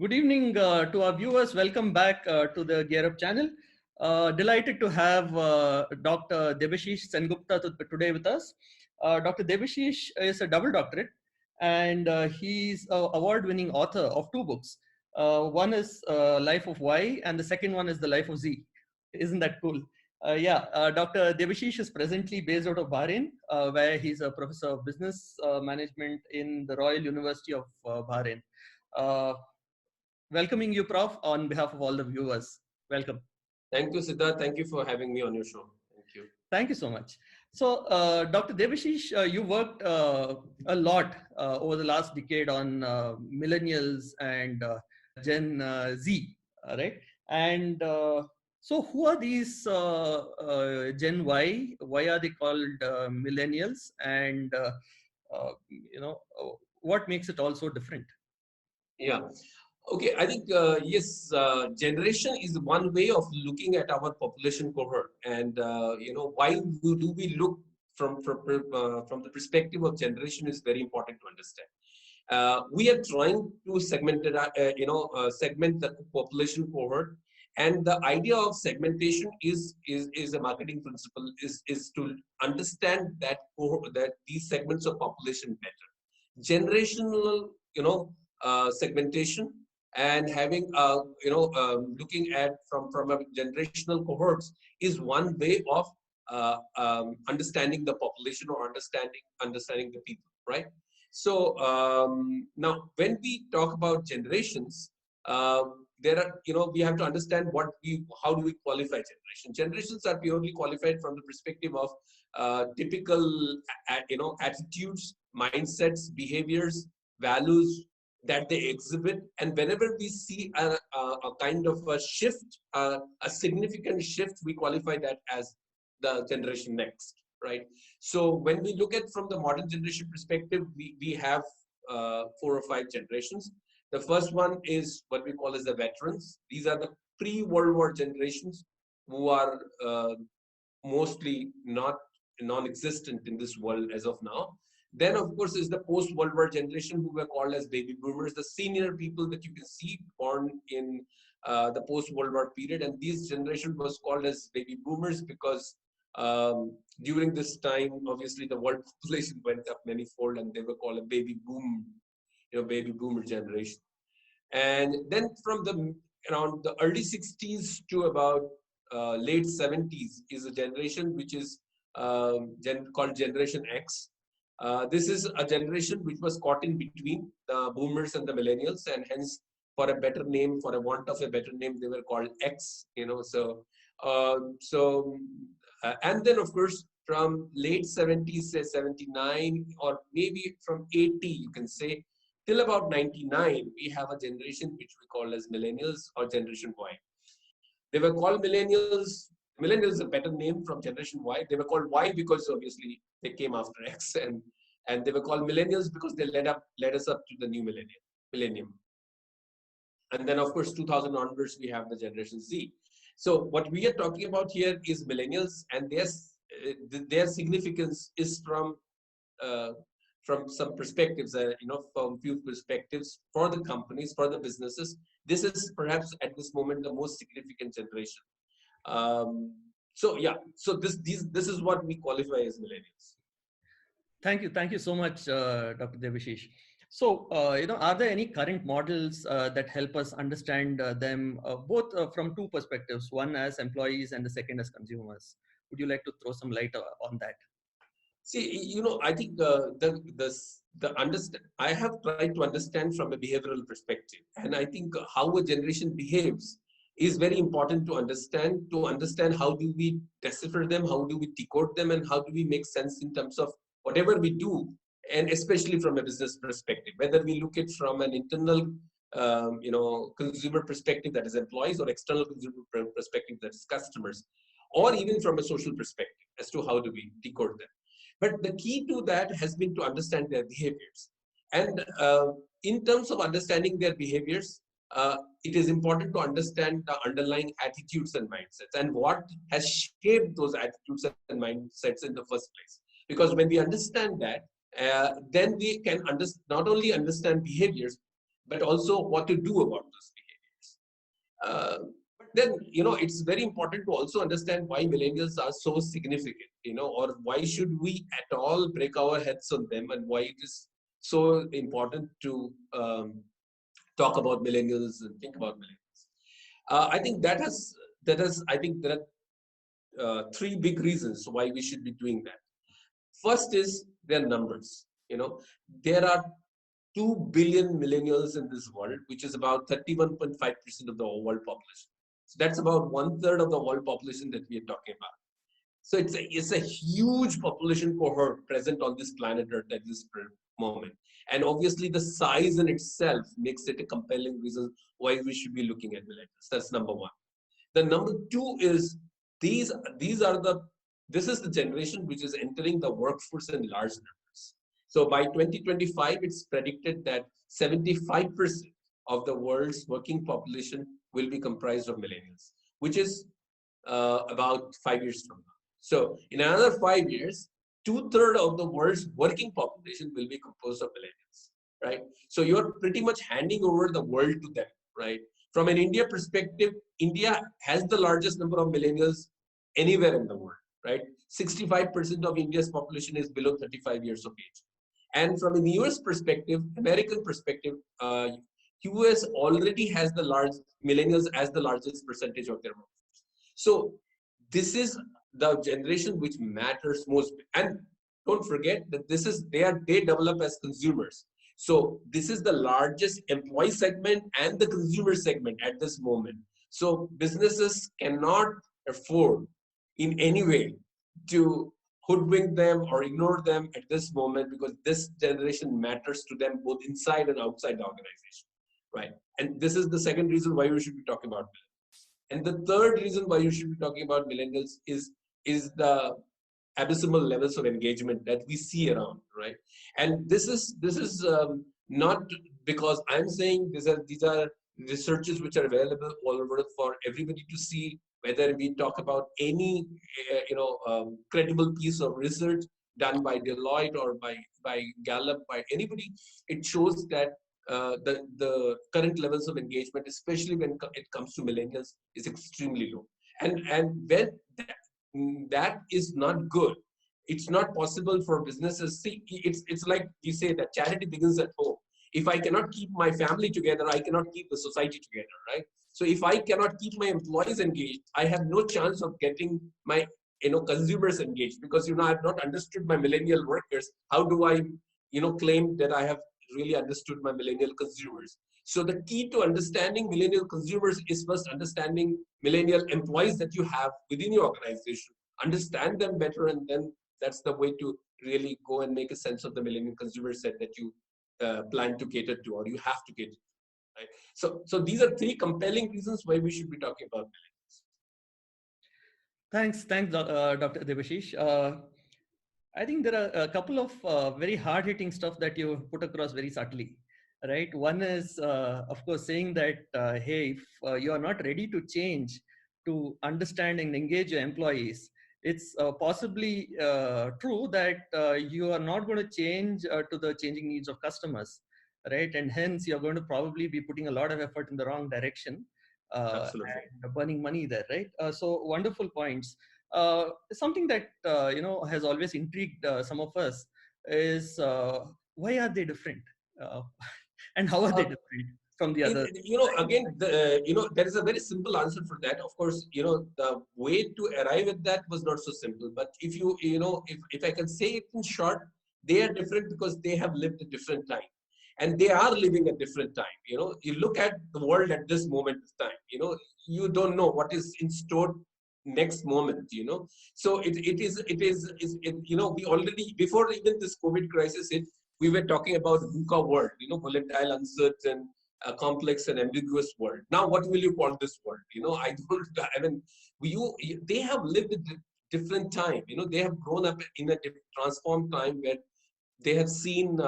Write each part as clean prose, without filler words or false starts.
Good evening to our viewers. Welcome back to the Gear Up channel. Delighted to have Dr. Debashish Sengupta today with us. Dr. Debashish is a double doctorate and he's an award-winning author of two books. One is Life of Y and the second one is The Life of Z. Isn't that cool? Dr. Debashish is presently based out of Bahrain, where he's a professor of business management in the Royal University of Bahrain. Welcoming you, Prof, on behalf of all the viewers. Welcome. Thank you, Siddharth. Thank you for having me on your show. Thank you. Thank you so much. So, Dr. Debashish, you worked a lot over the last decade on millennials and Gen Z, right? And so, who are these Gen Y? Why are they called millennials? And what makes it all so different? Yeah. Okay. I think yes, generation is one way of looking at our population cohort, and why do we look from the perspective of generation is very important to understand. We are trying to segment the population cohort, and the idea of segmentation is a marketing principle is to understand that these segments of population better. Generational segmentation and having looking at from a generational cohorts is one way of understanding the population or understanding the people, right? So now when we talk about generations, there are, we have to understand how do we qualify generation. Generations are purely qualified from the perspective of typical attitudes, mindsets, behaviors, values that they exhibit. And whenever we see a kind of a shift, a significant shift, we qualify that as the generation next, right? So when we look at from the modern generation perspective, we have 4 or 5 generations. The first one is what we call as the veterans. These are the pre-World War generations who are mostly non-existent in this world as of now. Then, of course, is the post-World War generation who were called as baby boomers, the senior people that you can see born in the post-World War period. And this generation was called as baby boomers because during this time, obviously, the world population went up manyfold, and they were called a baby boomer generation. And then from around the early 60s to about late 70s is a generation which is called Generation X. This is a generation which was caught in between the boomers and the millennials, and hence, for a better name, for a want of a better name, they were called X. And then of course from late 70s, say 79, or maybe from 80, you can say, till about 99, we have a generation which we call as millennials or Generation Y. They were called millennials. Millennials is a better name from Generation Y. They were called Y because obviously they came after X, and they were called millennials because they led us up to the new millennium. And then of course 2000 onwards we have the Generation Z. So what we are talking about here is millennials, and their significance is from some perspectives, from few perspectives for the companies, for the businesses. This is perhaps at this moment the most significant generation. So this is what we qualify as millennials. Thank you so much, Dr. Debashish. So, are there any current models that help us understand them both from two perspectives, one as employees and the second as consumers? Would you like to throw some light on that? See, I think I have tried to understand from a behavioral perspective, and I think how a generation behaves is very important to understand. To understand how do we decipher them, how do we decode them, and how do we make sense in terms of whatever we do, and especially from a business perspective, whether we look at from an internal consumer perspective, that is employees, or external consumer perspective, that is customers, or even from a social perspective as to how do we decode them. But the key to that has been to understand their behaviors. And in terms of understanding their behaviors, it is important to understand the underlying attitudes and mindsets and what has shaped those attitudes and mindsets in the first place. Because when we understand that, then we can not only understand behaviors, but also what to do about those behaviors. But then, it's very important to also understand why millennials are so significant, or why should we at all break our heads on them, and why it is so important to talk about millennials and think about millennials. I think I think there are three big reasons why we should be doing that. First is their numbers. There are 2 billion millennials in this world, which is about 31.5% of the world population. So that's about 1/3 of the world population that we are talking about. So it's a huge population cohort present on this planet Earth at this moment. And obviously the size in itself makes it a compelling reason why we should be looking at millennials. That's number one. The number two is these are the this is the generation which is entering the workforce in large numbers. So by 2025, it's predicted that 75% of the world's working population will be comprised of millennials, which is about 5 years from now. So in another 5 years, 2/3 of the world's working population will be composed of millennials, right? So you're pretty much handing over the world to them, right? From an India perspective, India has the largest number of millennials anywhere in the world, right? 65% of India's population is below 35 years of age. And from a US perspective, American perspective, US already has the large millennials as the largest percentage of their workforce. So this is the generation which matters most. And don't forget that they develop as consumers. So this is the largest employee segment and the consumer segment at this moment. So businesses cannot afford in any way to hoodwink them or ignore them at this moment, because this generation matters to them both inside and outside the organization, right? And this is the second reason why we should be talking about millennials. And the third reason why you should be talking about millennials is the abysmal levels of engagement that we see around, right? And this is not because I'm saying these are researches which are available all over for everybody to see. Whether we talk about any credible piece of research done by Deloitte or by Gallup, by anybody, it shows that the current levels of engagement, especially when it comes to millennials, is extremely low. And when that is not good. It's not possible for businesses. See, it's like you say that charity begins at home. If I cannot keep my family together, I cannot keep the society together, right? So if I cannot keep my employees engaged, I have no chance of getting my consumers engaged, because I've not understood my millennial workers. How do I claim that I have really understood my millennial consumers? So the key to understanding millennial consumers is first understanding millennial employees that you have within your organization. Understand them better, and then that's the way to really go and make a sense of the millennial consumer set that you plan to cater to, or you have to cater to. Right? So these are three compelling reasons why we should be talking about millennials. Thanks, Dr. Debashish. I think there are a couple of very hard-hitting stuff that you put across very subtly, right? One is, of course, saying that, hey, if you are not ready to change, to understand and engage your employees, it's possibly true that you are not going to change to the changing needs of customers, right? And hence, you're going to probably be putting a lot of effort in the wrong direction and burning money there, right? So wonderful points. Something that has always intrigued some of us is why are they different, and how are they different from the other? Again, there is a very simple answer for that. Of course, the way to arrive at that was not so simple. But if I can say it in short, they are different because they have lived a different time. And they are living a different time. You look at the world at this moment of time. You don't know what is in store next moment. So we already, before even this COVID crisis hit, we were talking about VUCA world. Volatile, uncertain, complex and ambiguous world. Now, what will you call this world? They have lived a different time. They have grown up in a transformed time where they have seen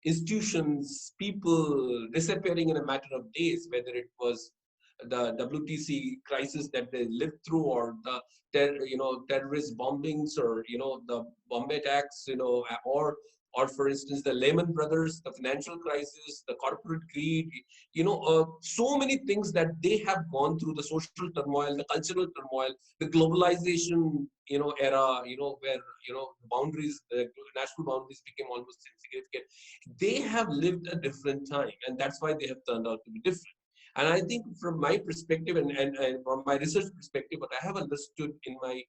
institutions, people disappearing in a matter of days, whether it was the WTC crisis that they lived through, or the terrorist bombings, or the Bombay attacks, or or for instance, the Lehman Brothers, the financial crisis, the corporate greed, so many things that they have gone through, the social turmoil, the cultural turmoil, the globalization, era, where, boundaries, national boundaries became almost insignificant. They have lived a different time, and that's why they have turned out to be different. And I think from my perspective and from my research perspective, what I have understood in my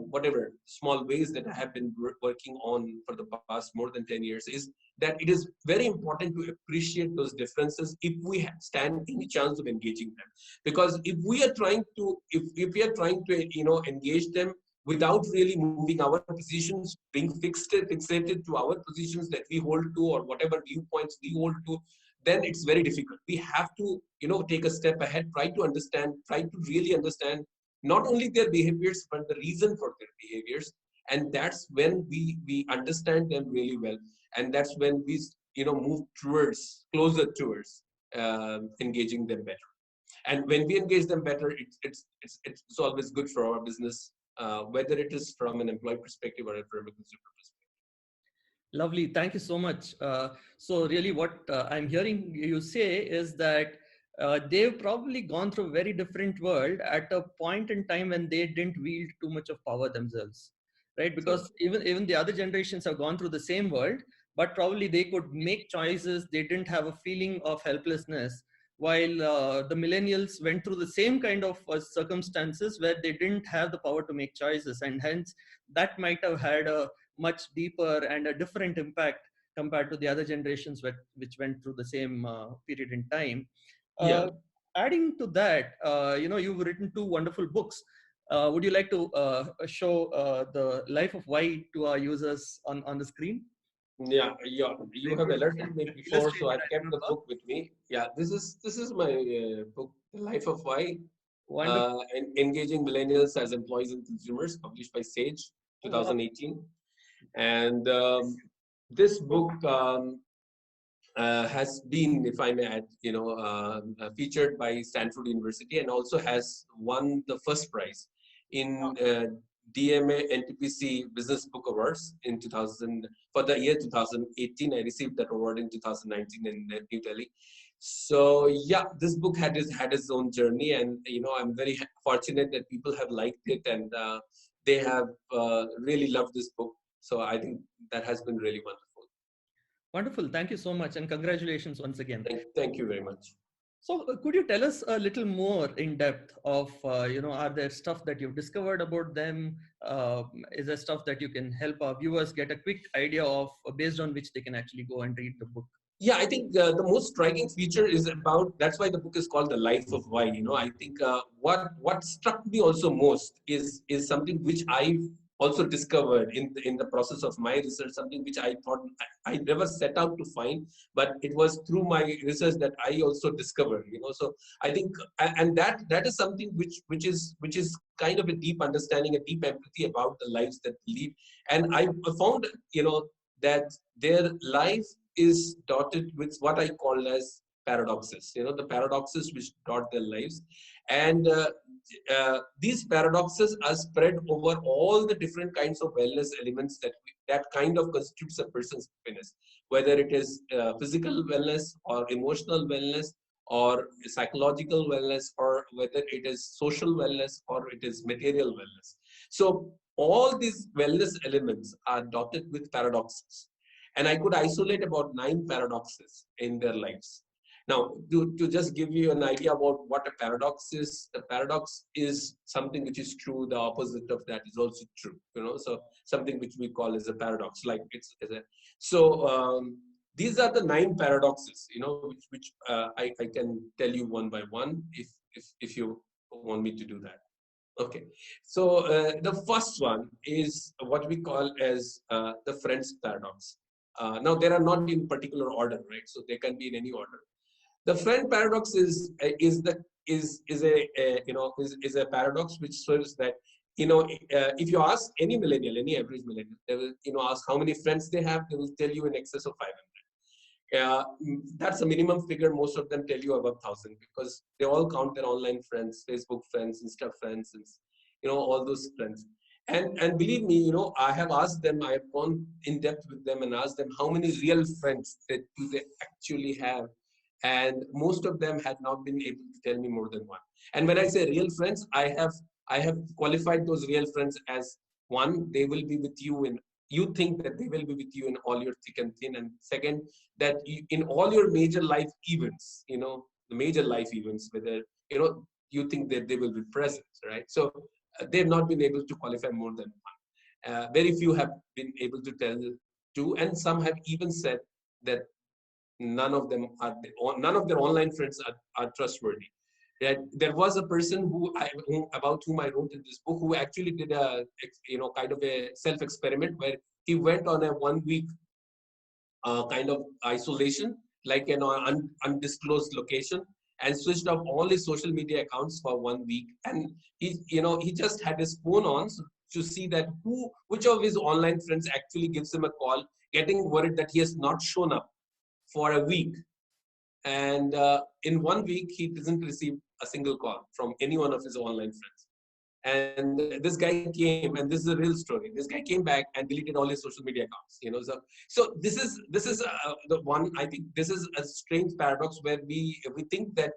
whatever small ways that I have been working on for the past more than 10 years is that it is very important to appreciate those differences if we stand any chance of engaging them. Because if we are trying to, if we are trying to, engage them without really moving our positions, being fixated to our positions that we hold to or whatever viewpoints we hold to, then it's very difficult. We have to, take a step ahead, try to really understand not only their behaviors, but the reason for their behaviors. And that's when we understand them really well. And that's when we, move closer towards engaging them better. And when we engage them better, it's always good for our business, whether it is from an employee perspective or from a consumer perspective. Lovely. Thank you so much. So really what I'm hearing you say is that they've probably gone through a very different world at a point in time when they didn't wield too much of power themselves, right? Because So, even the other generations have gone through the same world, but probably they could make choices. They didn't have a feeling of helplessness, while the millennials went through the same kind of circumstances where they didn't have the power to make choices, and hence that might have had a much deeper and a different impact compared to the other generations which went through the same period in time. yeah. Adding to that, you've written two wonderful books. Would you like to show the life of why to our users on the screen? Yeah, yeah. You Very have good. alerted me before, so Illustrated, I've I kept the remember. book with me. Yeah, this is my book, The Life of Why, Wonderful. Engaging Millennials as Employees and Consumers, published by Sage, Oh, wow. 2018. And this book has been, if I may add, featured by Stanford University and also has won the first prize in DMA NTPC Business Book Awards in 2000 for the year 2018. I received that award in 2019 in New Delhi. So yeah, this book had its own journey, and I'm very fortunate that people have liked it and they have really loved this book. So I think that has been really wonderful. Wonderful. Thank you so much, and congratulations once again. Thank you very much. So, could you tell us a little more in depth of, are there stuff that you've discovered about them? Is there stuff that you can help our viewers get a quick idea of, based on which they can actually go and read the book? Yeah, I think the most striking feature is about, that's why the book is called The Life of Why. I think what struck me also most is something which I also discovered in the process of my research, something which I thought I never set out to find, but it was through my research that I also discovered. So I think, and that is something which is kind of a deep understanding, a deep empathy about the lives that we lead. And I found, that their life is dotted with what I call as paradoxes, the paradoxes which dot their lives. And these paradoxes are spread over all the different kinds of wellness elements that kind of constitutes a person's happiness, whether it is physical wellness or emotional wellness or psychological wellness, or whether it is social wellness or it is material wellness. So all these wellness elements are dotted with paradoxes. And I could isolate about 9 paradoxes in their lives. Now, to just give you an idea about what a paradox is, a paradox is something which is true, the opposite of that is also true, so something which we call as a paradox, like these are the 9 paradoxes, which I can tell you one by one if you want me to do that. Okay, so the first one is what we call as the friend's paradox. Now, there are not in particular order, right? So they can be in any order. The friend paradox is a paradox which serves that, if you ask any millennial, any average millennial, they will ask how many friends they have. They will tell you in excess of 500. That's a minimum figure. Most of them tell you above 1,000 because they all count their online friends, Facebook friends, Insta friends, and all those friends. And believe me, I have asked them, I have gone in depth with them and asked them how many real friends that do they actually have. And most of them had not been able to tell me more than one. And when I say real friends, I have qualified those real friends as: one, they will be with you in, you think that they will be with you in all your thick and thin. And second, that you, in all your major life events, the major life events, whether, you think that they will be present, right? So they've not been able to qualify more than one. Very few have been able to tell two, and some have even said that none of them are, none of their online friends are trustworthy. There was a person about whom I wrote in this book, who actually did a, kind of a self experiment, where he went on a 1 week kind of isolation, like an undisclosed location, and switched off all his social media accounts for 1 week. And he just had his phone on, to see that which of his online friends actually gives him a call, getting worried that he has not shown up for a week. And in 1 week, he doesn't receive a single call from any one of his online friends. And this guy came, and this is a real story. This guy came back and deleted all his social media accounts. So this is the one. I think this is a strange paradox, where we think that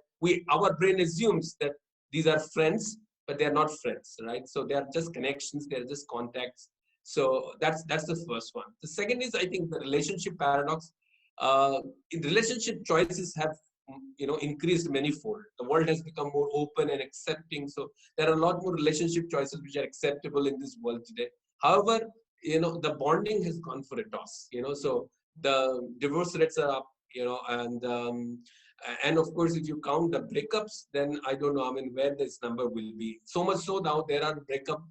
our brain assumes that these are friends, but they are not friends, right? So they are just connections. They are just contacts. So that's the first one. The second is, I think, the relationship paradox. In relationship, choices have increased manifold. The world has become more open and accepting. So there are a lot more relationship choices which are acceptable in this world today. However, the bonding has gone for a toss. So the divorce rates are up. And of course, if you count the breakups, then I don't know, I mean, where this number will be. So much so now there are breakup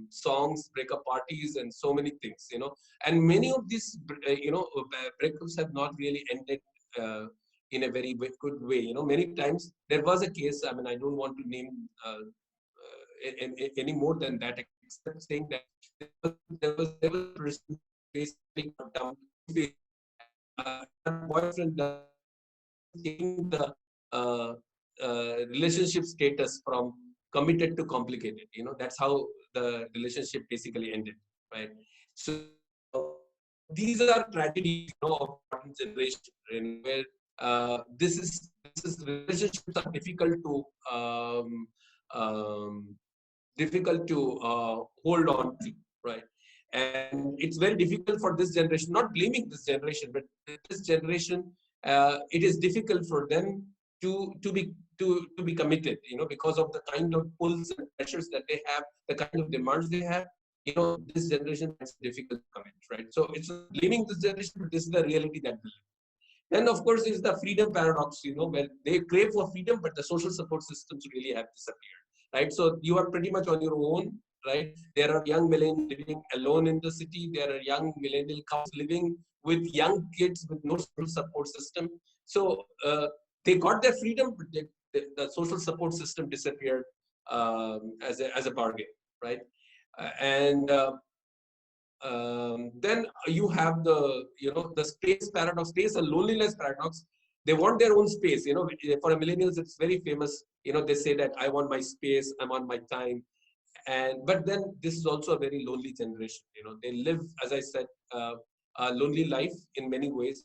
songs, breakup parties, and so many things, and many of these, breakups have not really ended in a very good way. Many times there was a case, I mean, I don't want to name any more than that, except saying that there was a person basically got dumped, her boyfriend taking the relationship status from committed to complicated. That's how the relationship basically ended, right? So these are tragedies, of modern generation, where this is relationships are difficult to hold on to, right? And it's very difficult for this generation. Not blaming this generation, but this generation, it is difficult for them to be committed, because of the kind of pulls and pressures that they have, the kind of demands they have. This generation is difficult to commit, right? So it's not blaming this generation, but this is the reality that we live. Then, of course, is the freedom paradox, where they crave for freedom, but the social support systems really have disappeared, right? So you are pretty much on your own, right? There are young millennials living alone in the city. There are young millennial couples living with young kids with no social support system. So they got their freedom, but the social support system disappeared as a bargain, right? And then you have the space paradox, space and loneliness paradox. They want their own space. For millennials, it's very famous. They say that I want my space, I want my time. But then this is also a very lonely generation. They live, as I said, a lonely life in many ways.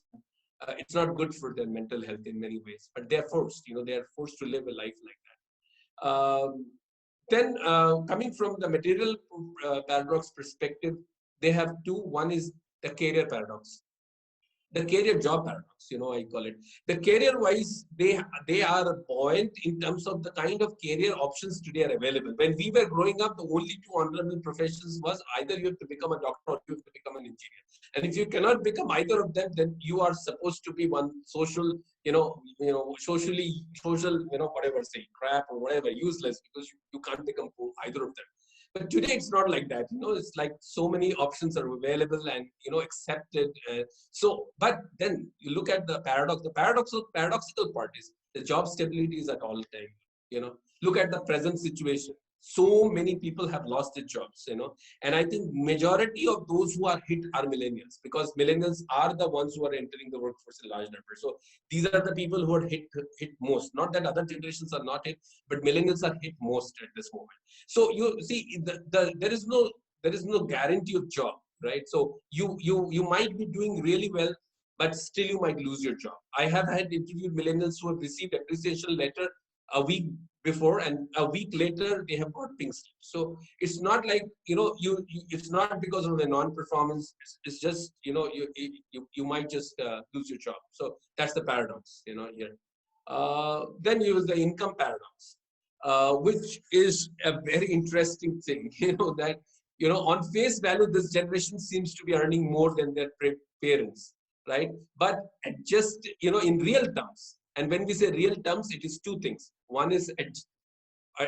It's not good for their mental health in many ways, but they're forced. They are forced to live a life like that. Then coming from the material paradox perspective, they have two. One is the career paradox, the career job paradox, I call it. The career wise, they are buoyant in terms of the kind of career options today are available. When we were growing up, the only two honorable professions was either you have to become a doctor or you have to become an engineer. And if you cannot become either of them, then you are supposed to be one social, socially, whatever, say crap or whatever, useless, because you can't become either of them. But today it's not like that. It's like so many options are available and accepted. But then you look at the paradox. The paradoxical part is the job stability is at all time. Look at the present situation. so many people have lost their jobs, and I think majority of those who are hit are millennials, because millennials are the ones who are entering the workforce in large numbers. So these are the people who are hit most. Not that other generations are not hit, but millennials are hit most at this moment. So you see, there is no guarantee of job, right? So you might be doing really well, but still you might lose your job. I have had interviewed millennials who have received appreciation letter a week before, and a week later they have got pink slip. So it's not like, it's not because of the non-performance. It's just, you might just lose your job. So that's the paradox, here. Then you use the income paradox, which is a very interesting thing, that, on face value, this generation seems to be earning more than their parents, right? But just, in real terms, and when we say real terms, it is two things. One is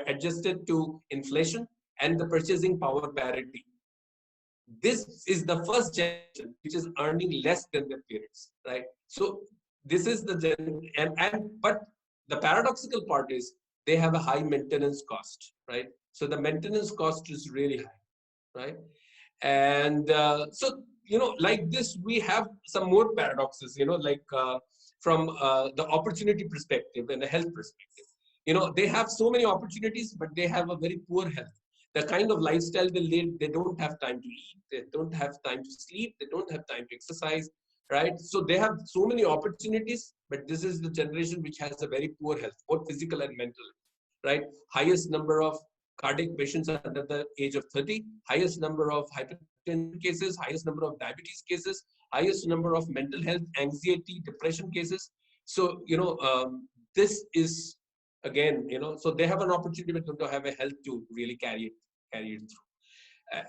adjusted to inflation and the purchasing power parity. This is the first generation which is earning less than their parents, right? So this is the but the paradoxical part is they have a high maintenance cost, right? So the maintenance cost is really high, right? And so, like this, we have some more paradoxes, like from the opportunity perspective and the health perspective. They have so many opportunities, but they have a very poor health. The kind of lifestyle they live, they don't have time to eat, they don't have time to sleep, they don't have time to exercise, right? So they have so many opportunities, but this is the generation which has a very poor health, both physical and mental, right? Highest number of cardiac patients under the age of 30, highest number of hypertension cases, highest number of diabetes cases, highest number of mental health, anxiety, depression cases. So, this is, again, so they have an opportunity to have a health to really carry it through.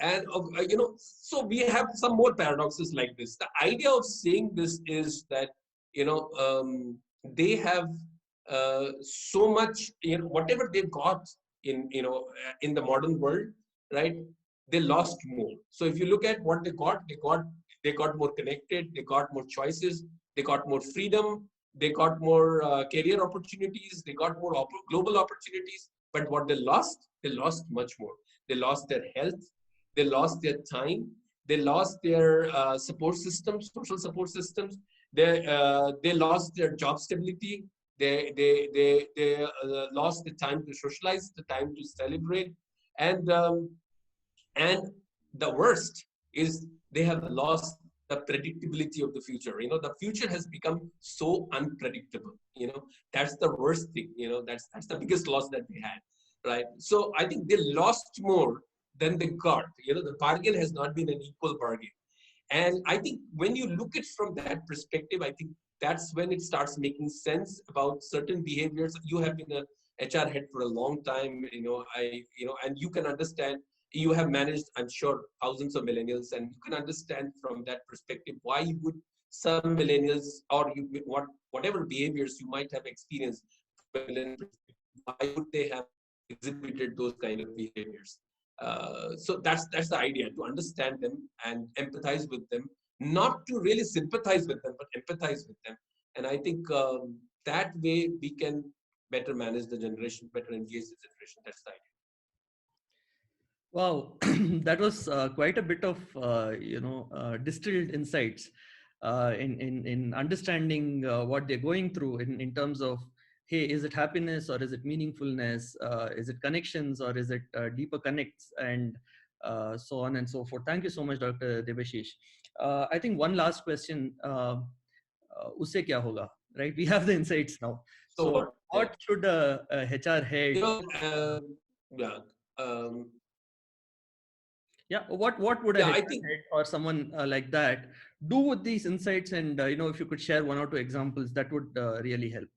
And, so we have some more paradoxes like this. The idea of saying this is that, they have so much, whatever they've got in the modern world, right? They lost more. So if you look at what they got more connected, they got more choices, they got more freedom, they got more career opportunities, they got more global opportunities. But what they lost much more. They lost their health, they lost their time, they lost their support systems, social support systems. They lost their job stability. They lost the time to socialize, the time to celebrate, and the worst is they have lost the predictability of the future. The future has become so unpredictable. That's the worst thing. That's the biggest loss that they had, right? So I think they lost more than they got. The bargain has not been an equal bargain. And I think when you look at it from that perspective, I think that's when it starts making sense about certain behaviors. You have been a HR head for a long time, and you can understand, you have managed, I'm sure, thousands of millennials, and you can understand from that perspective why would some millennials, or whatever behaviors you might have experienced, why would they have exhibited those kind of behaviors? So that's the idea, to understand them and empathize with them, not to really sympathize with them, but empathize with them. And I think that way we can better manage the generation, better engage the generation. That's the idea. Wow, that was quite a bit of distilled insights in understanding what they're going through in terms of, hey, is it happiness or is it meaningfulness? Is it connections or is it deeper connects, and so on and so forth. Thank you so much, Dr. Debashish. I think one last question. Usse kya hoga, right? We have the insights now. So what should a HR head? What would a HR head or someone like that do with these insights? And if you could share one or two examples, that would really help.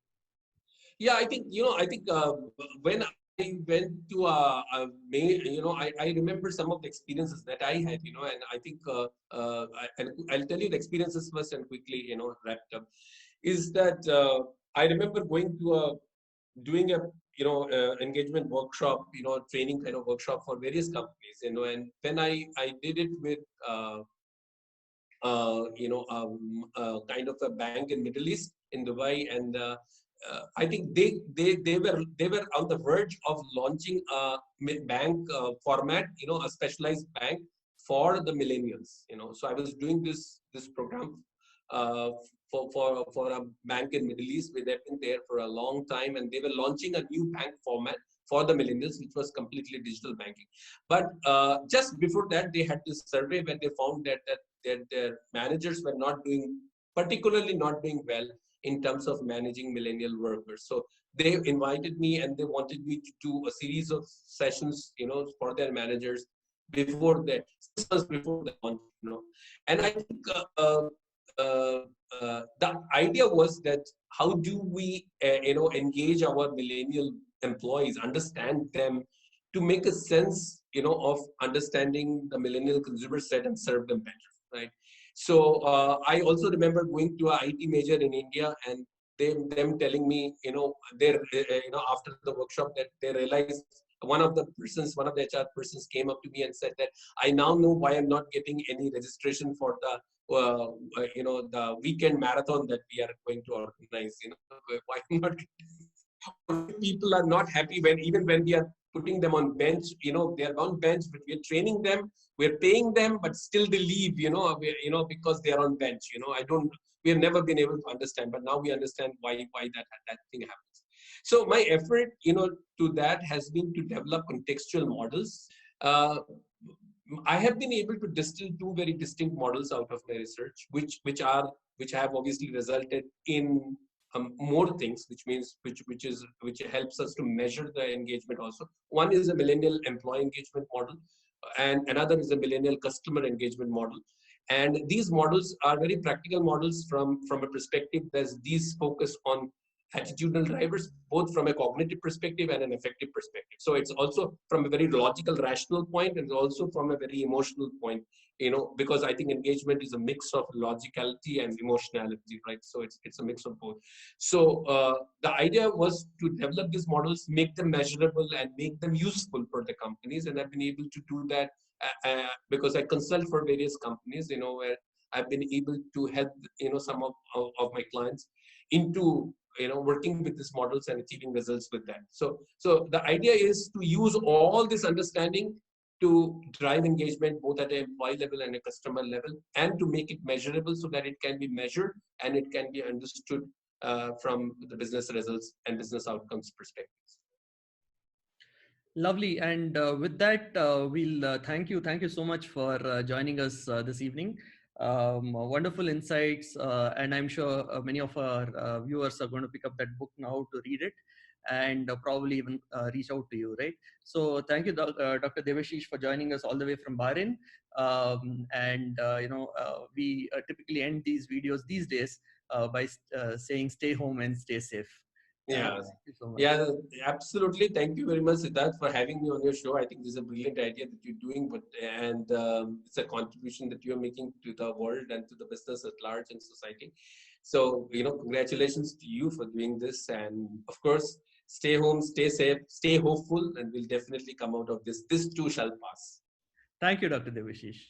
Yeah, I think when I went to I remember some of the experiences that I had, and I think I'll tell you the experiences first and quickly, wrapped up. Is that I remember going to doing a engagement workshop, training kind of workshop for various companies, and when I did it with kind of a bank in Middle East, in Dubai, and I think they were on the verge of launching a bank format, a specialized bank for the millennials. So I was doing this program uh, for a bank in Middle East. They've been there for a long time, and they were launching a new bank format for the millennials, which was completely digital banking. But just before that, they had this survey where they found that their managers were particularly not doing well in terms of managing millennial workers. So they invited me and they wanted me to do a series of sessions, for their managers before the 6 months before the launch, And I think the idea was that how do we, engage our millennial employees, understand them, to make a sense, of understanding the millennial consumer set and serve them better, right? So I also remember going to an IT major in India and them telling me, after the workshop that they realized one of the HR persons came up to me and said that I now know why I'm not getting any registration for the weekend marathon that we are going to organize. Why not? People are not happy even when we are putting them on bench. They are on bench, but we are training them, we're paying them, but still they leave. Because they are on bench. We have never been able to understand, but now we understand why that thing happens. So my effort, to that has been to develop contextual models. I have been able to distill two very distinct models out of my research, which have obviously resulted in more things, which helps us to measure the engagement also. One is a millennial employee engagement model, and another is a millennial customer engagement model. And these models are very practical models from a perspective that these focus on attitudinal drivers, both from a cognitive perspective and an affective perspective. So it's also from a very logical, rational point, and also from a very emotional point, because I think engagement is a mix of logicality and emotionality, right? So it's a mix of both. So the idea was to develop these models, make them measurable, and make them useful for the companies. And I've been able to do that because I consult for various companies, where I've been able to help, some of my clients into working with these models and achieving results with that. So the idea is to use all this understanding to drive engagement both at an employee level and a customer level, and to make it measurable so that it can be measured and it can be understood from the business results and business outcomes perspectives. Lovely. And with that, we'll thank you. Thank you so much for joining us this evening. Wonderful insights. And I'm sure many of our viewers are going to pick up that book now to read it, and probably even reach out to you, right? So thank you, Dr. Debashish, for joining us all the way from Bahrain. We typically end these videos these days by saying stay home and stay safe. Yeah. Thank you so much. Yeah, absolutely. Thank you very much, Siddharth, for having me on your show. I think this is a brilliant idea that you're doing, and it's a contribution that you're making to the world and to the business at large and society. So, congratulations to you for doing this. And of course, stay home, stay safe, stay hopeful, and we'll definitely come out of this. This too shall pass. Thank you, Dr. Debashish.